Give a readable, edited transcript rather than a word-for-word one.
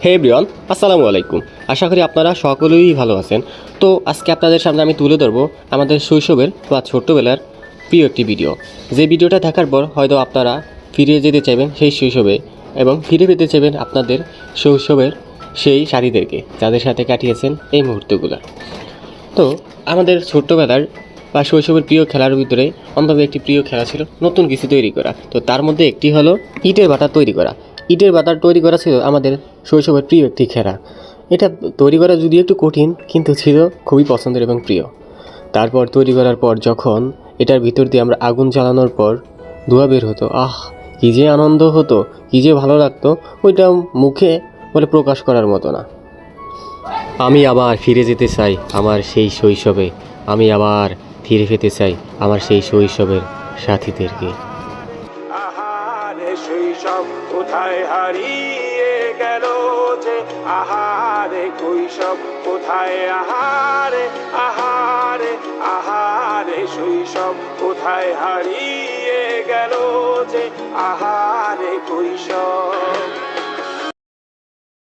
হে everyone, আসসালামু আলাইকুম। আশা করি আপনারা সকলেই ভালো আছেন। তো আজকে আপনাদের সামনে আমি তুলে ধরবো আমাদের শৈশবের বা ছোট্টবেলার প্রিয় একটি ভিডিও। যে ভিডিওটা দেখার পর হয়তো আপনারা ফিরে যেতে চাইবেন সেই শৈশবে এবং ফিরে পেতে চাইবেন আপনাদের শৈশবের সেই সাথীদেরকে যাদের সাথে কাটিয়েছেন এই মুহূর্তগুলো। তো আমাদের ছোট্টবেলার বা শৈশবের প্রিয় খেলার ভিতরে অন্তত একটি প্রিয় খেলা ছিল নতুন কিছু তৈরি করা। তো তার মধ্যে একটি হলো ইটের বাটার তৈরি করা। ইটের বাটার তৈরি করা ছিল আমাদের শৈশবের প্রিয় একটি খেলা। এটা তৈরি করা যদিও একটু কঠিন, কিন্তু ছিল খুবই পছন্দের এবং প্রিয়। তারপর তৈরি করার পর যখন এটার ভিতর দিয়ে আমরা আগুন জ্বালানোর পর ধোঁয়া বের হতো, কী যে আনন্দ হতো, কী যে ভালো লাগতো, ওইটা মুখে বলে প্রকাশ করার মতো না। আমি আবার ফিরে যেতে চাই আমার সেই শৈশবে। আমি আবার ফিরে পেতে চাই আমার সেই শৈশবের সাথীদেরকে। আহারে শৈশব কোথায় হারিয়ে গেল যে, আহারে কৈশব কোথায়, আহারে আহারে আহারে শৈশব কোথায় হারিয়ে গেল যে, আহারে কৈশব।